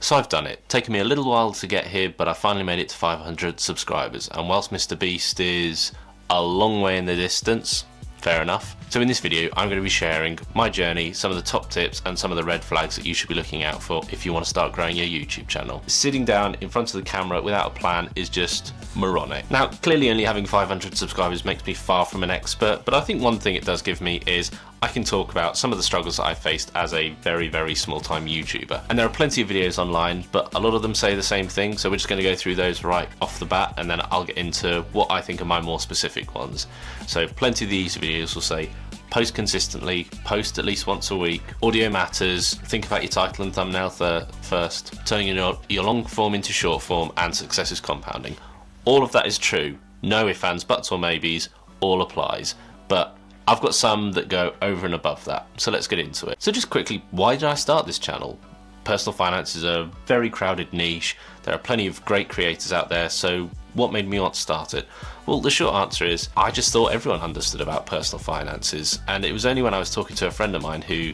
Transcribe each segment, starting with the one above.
So I've done it. Taken me a little while to get here, but I finally made it to 500 subscribers. And whilst Mr. Beast is a long way in the distance, fair enough. So in this video, I'm going to be sharing my journey, some of the top tips and some of the red flags that you should be looking out for if you want to start growing your YouTube channel. Sitting down in front of the camera without a plan is just moronic. Now, clearly only having 500 subscribers makes me far from an expert, but I think one thing it does give me is I can talk about some of the struggles that I faced as a very, very small-time YouTuber. And there are plenty of videos online, but a lot of them say the same thing, so we're just going to go through those right off the bat, and then I'll get into what I think are my more specific ones. So plenty of these videos will say, post consistently, post at least once a week, audio matters, think about your title and thumbnail first, turning your long form into short form, and success is compounding. All of that is true, no ifs, ands, buts or maybes, all applies, but I've got some that go over and above that, so let's get into it. So just quickly, why did I start this channel? Personal finance is a very crowded niche, there are plenty of great creators out there, so what made me want to start it? Well, the short answer is, I just thought everyone understood about personal finances, and it was only when I was talking to a friend of mine who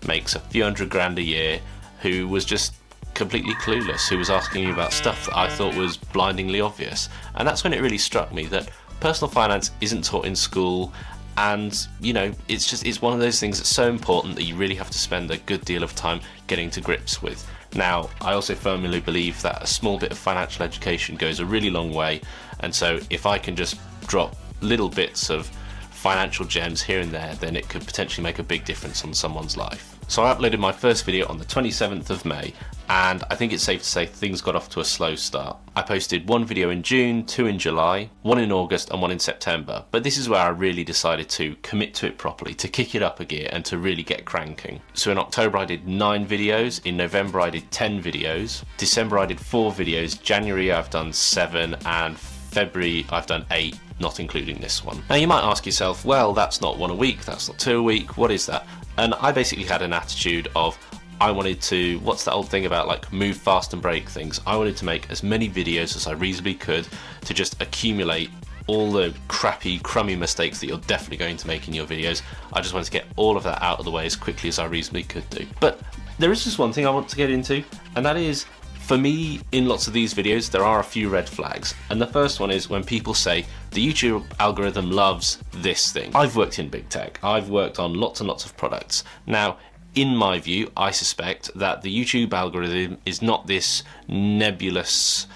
makes a few $100,000 a year, who was just completely clueless, who was asking me about stuff that I thought was blindingly obvious. And that's when it really struck me that personal finance isn't taught in school, and you know, it's one of those things that's so important that you really have to spend a good deal of time getting to grips with. Now, I also firmly believe that a small bit of financial education goes a really long way, and so if I can just drop little bits of financial gems here and there, then it could potentially make a big difference on someone's life. So I uploaded my first video on the 27th of May, and I think it's safe to say things got off to a slow start. I posted one video in June, two in July, one in August and one in September, but this is where I really decided to commit to it properly, to kick it up a gear and to really get cranking. So in October I did 9 videos, in November I did 10 videos, December I did 4 videos, January I've done 7, and February I've done 8, not including this one. Now you might ask yourself, well, that's not 1 a week, that's not 2 a week, what is that? And I basically had an attitude of, I wanted to, what's that old thing about like move fast and break things? I wanted to make as many videos as I reasonably could to just accumulate all the crappy, crummy mistakes that you're definitely going to make in your videos. I just wanted to get all of that out of the way as quickly as I reasonably could do. But there is just one thing I want to get into, and that is, for me, in lots of these videos, there are a few red flags. And the first one is when people say, the YouTube algorithm loves this thing. I've worked in big tech. I've worked on lots and lots of products. Now, in my view, I suspect that the YouTube algorithm is not this nebulous,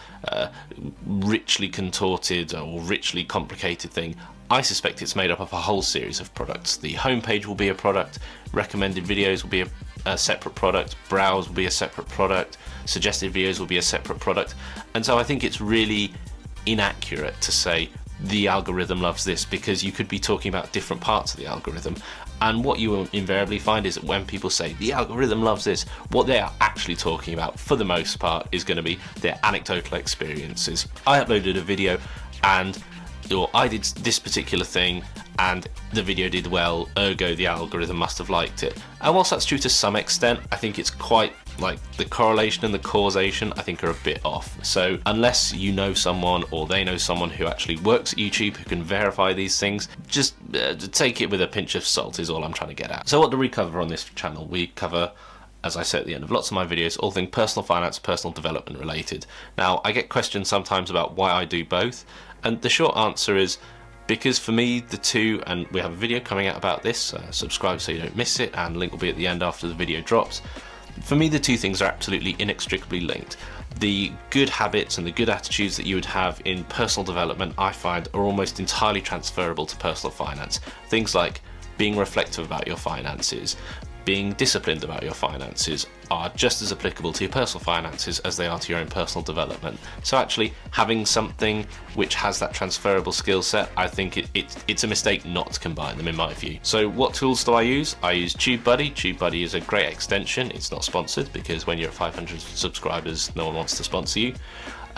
richly contorted or richly complicated thing. I suspect it's made up of a whole series of products. The homepage will be a product, recommended videos will be a separate product, browse will be a separate product, suggested videos will be a separate product. And so I think it's really inaccurate to say the algorithm loves this, because you could be talking about different parts of the algorithm. And what you will invariably find is that when people say the algorithm loves this, what they are actually talking about for the most part is going to be their anecdotal experiences. I uploaded a video and I did this particular thing and the video did well, ergo the algorithm must have liked it. And whilst that's true to some extent, I think it's quite like the correlation and the causation I think are a bit off. So unless you know someone or they know someone who actually works at YouTube who can verify these things, just take it with a pinch of salt is all I'm trying to get at. So what do we cover on this channel? We cover, as I said at the end of lots of my videos, all things personal finance, personal development related. Now, I get questions sometimes about why I do both, and the short answer is because for me the two, and we have a video coming out about this, subscribe so you don't miss it, and link will be at the end after the video drops. For me the two things are absolutely inextricably linked. The good habits and the good attitudes that you would have in personal development, I find, are almost entirely transferable to personal finance. Things like being reflective about your finances, being disciplined about your finances are just as applicable to your personal finances as they are to your own personal development. So actually having something which has that transferable skill set, I think it's a mistake not to combine them in my view. So what tools do I use? I use TubeBuddy. TubeBuddy is a great extension. It's not sponsored because when you're at 500 subscribers, no one wants to sponsor you.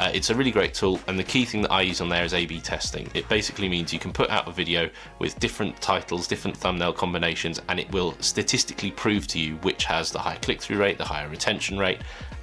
It's a really great tool, and the key thing that I use on there is A/B testing. It basically means you can put out a video with different titles, different thumbnail combinations, and it will statistically prove to you which has the higher click-through rate, the higher retention rate,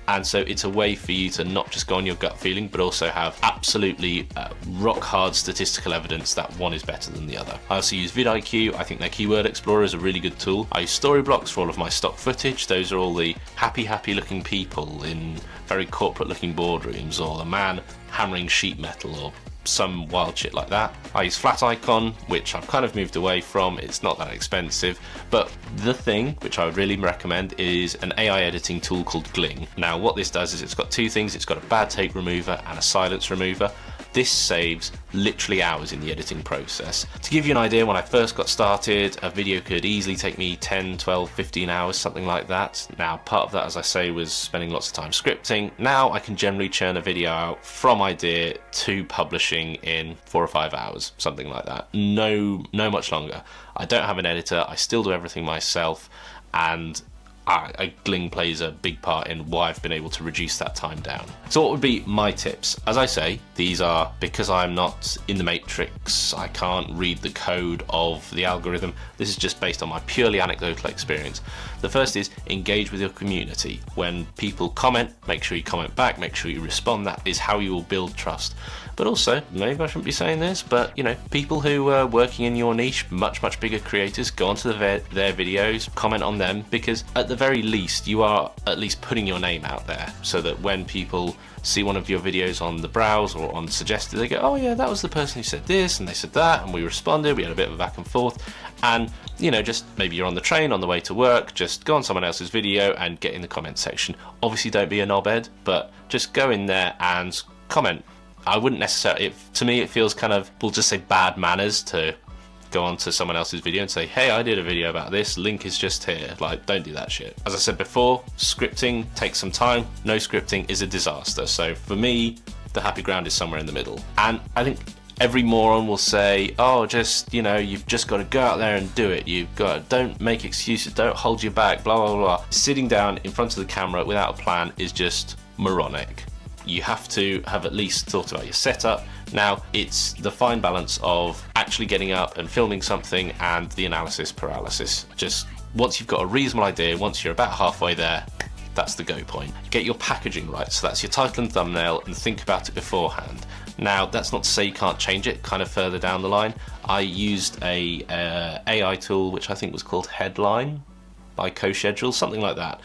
And so it's a way for you to not just go on your gut feeling, but also have absolutely rock hard statistical evidence that one is better than the other. I also use vidIQ. I think their keyword explorer is a really good tool. I use Storyblocks for all of my stock footage. Those are all the happy looking people in very corporate looking boardrooms, or a man hammering sheet metal, or some wild shit like that. I use Flat Icon, which I've kind of moved away from. It's not that expensive, but the thing which I would really recommend is an AI editing tool called Gling. Now what this does is it's got two things. It's got a bad take remover and a silence remover. This saves literally hours in the editing process. To give you an idea, when I first got started, a video could easily take me 10, 12, 15 hours, something like that. Now, part of that, as I say, was spending lots of time scripting. Now I can generally churn a video out from idea to publishing in 4 or 5 hours, something like that. No much longer. I don't have an editor. I still do everything myself, and Gling plays a big part in why I've been able to reduce that time down. So what would be my tips? As I say, these are because I'm not in the matrix, I can't read the code of the algorithm. This is just based on my purely anecdotal experience. The first is engage with your community. When people comment, make sure you comment back, make sure you respond. That is how you will build trust. But also, maybe I shouldn't be saying this, but you know, people who are working in your niche, much bigger creators, go onto their videos, comment on them, because at the very least you are at least putting your name out there, so that when people see one of your videos on the browse or on suggested, they go, oh yeah, that was the person who said this and they said that, and we responded, we had a bit of a back and forth. And you know, just maybe you're on the train on the way to work, just go on someone else's video and get in the comment section. Obviously don't be a knobhead, but just go in there and comment. I wouldn't necessarily, to me it feels kind of, we'll just say bad manners to go onto someone else's video and say, hey, I did a video about this, link is just here. Like, don't do that shit. As I said before, scripting takes some time. No scripting is a disaster. So for me, the happy ground is somewhere in the middle. And I think every moron will say, oh, just, you know, you've just got to go out there and do it. You've got, don't make excuses, don't hold you back, blah, blah, blah. Sitting down in front of the camera without a plan is just moronic. You have to have at least thought about your setup. Now, it's the fine balance of actually getting up and filming something and the analysis paralysis. Just once you've got a reasonable idea, once you're about halfway there, that's the go point. Get your packaging right, so that's your title and thumbnail, and think about it beforehand. Now, that's not to say you can't change it kind of further down the line. I used a AI tool, which I think was called Headline by CoSchedule, something like that.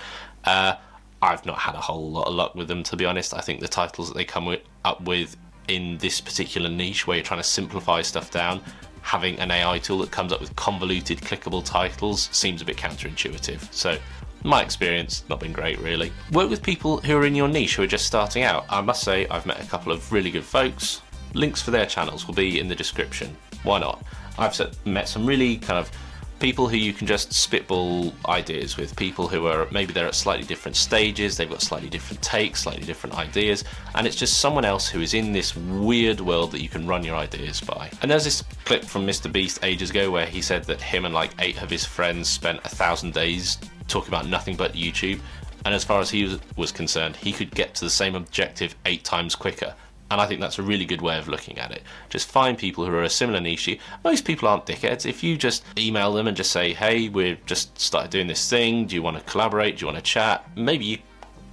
I've not had a whole lot of luck with them, to be honest. I think the titles that they come up with in this particular niche, where you're trying to simplify stuff down, having an AI tool that comes up with convoluted clickable titles seems a bit counterintuitive. So my experience, not been great really. Work with people who are in your niche, who are just starting out. I must say I've met a couple of really good folks. Links for their channels will be in the description. Why not? I've met some really kind of people who you can just spitball ideas with, people who are, maybe they're at slightly different stages, they've got slightly different takes, slightly different ideas, and it's just someone else who is in this weird world that you can run your ideas by. And there's this clip from Mr. Beast ages ago where he said that him and like 8 of his friends spent 1,000 days talking about nothing but YouTube, and as far as he was concerned, he could get to the same objective 8 times quicker. And I think that's a really good way of looking at it. Just find people who are a similar niche. Most people aren't dickheads. If you just email them and just say, hey, we've just started doing this thing, do you want to collaborate, do you want to chat? Maybe you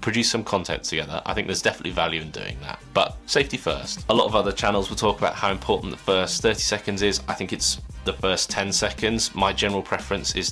produce some content together. I think there's definitely value in doing that. But safety first. A lot of other channels will talk about how important the first 30 seconds is. I think it's the first 10 seconds. My general preference is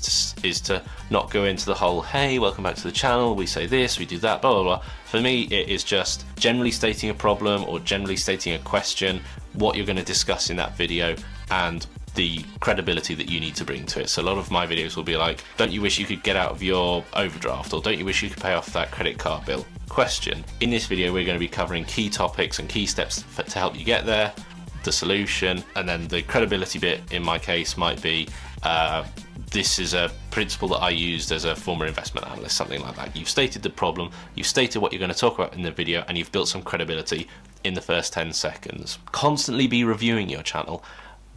to not go into the whole, hey, welcome back to the channel, we say this, we do that, blah, blah, blah. For me, it is just generally stating a problem or generally stating a question, what you're going to discuss in that video, and the credibility that you need to bring to it. So a lot of my videos will be like, don't you wish you could get out of your overdraft, or don't you wish you could pay off that credit card bill? Question. In this video, we're going to be covering key topics and key steps to help you get there, the solution, and then the credibility bit in my case might be, this is a principle that I used as a former investment analyst, something like that. You've stated the problem, you've stated what you're going to talk about in the video, and you've built some credibility in the first 10 seconds. Constantly be reviewing your channel.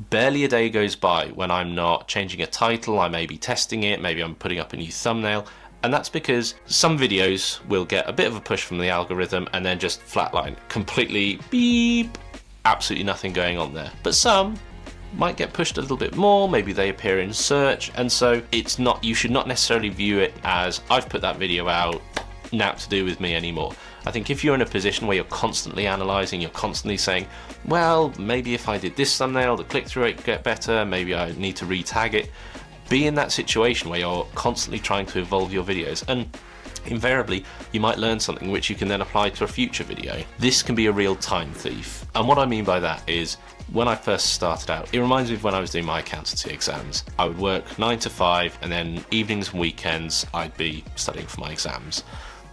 Barely a day goes by when I'm not changing a title. I may be testing it, maybe I'm putting up a new thumbnail, and that's because some videos will get a bit of a push from the algorithm and then just flatline, completely beep, absolutely nothing going on there. But some might get pushed a little bit more, maybe they appear in search, and so it's not, you should not necessarily view it as, I've put that video out, nap to do with me anymore. I think if you're in a position where you're constantly analysing, you're constantly saying, well, maybe if I did this thumbnail, the click-through rate could get better, maybe I need to re-tag it. Be in that situation where you're constantly trying to evolve your videos, and invariably you might learn something which you can then apply to a future video. This can be a real time thief, and what I mean by that is, when I first started out, it reminds me of when I was doing my accountancy exams. I would work 9 to 5, and then evenings and weekends I'd be studying for my exams.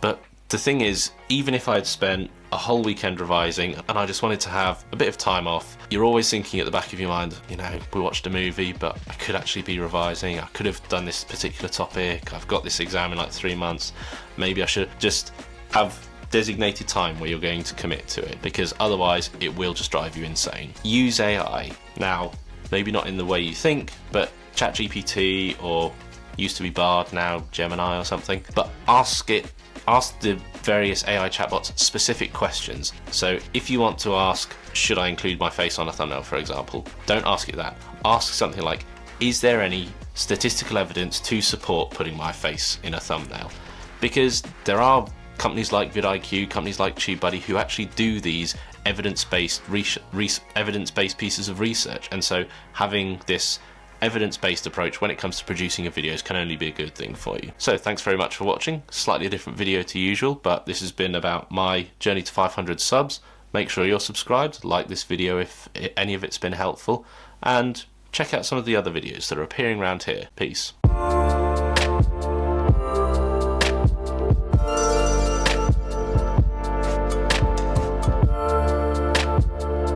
But the thing is, even if I'd spent a whole weekend revising and I just wanted to have a bit of time off, you're always thinking at the back of your mind, you know, we watched a movie, but I could actually be revising, I could have done this particular topic, I've got this exam in like 3 months, maybe I should just have designated time where you're going to commit to it, because otherwise it will just drive you insane. Use AI. Now, maybe not in the way you think, but ChatGPT, or used to be Bard, now Gemini or something, but ask the various AI chatbots specific questions. So if you want to ask, should I include my face on a thumbnail, for example, don't ask it that. Ask something like, is there any statistical evidence to support putting my face in a thumbnail? Because there are companies like vidIQ, companies like TubeBuddy, who actually do these evidence-based pieces of research, and so having this evidence-based approach when it comes to producing your videos can only be a good thing for you. So thanks very much for watching. Slightly a different video to usual, but this has been about my journey to 500 subs. Make sure you're subscribed, like this video if any of it's been helpful, and check out some of the other videos that are appearing around here. Peace.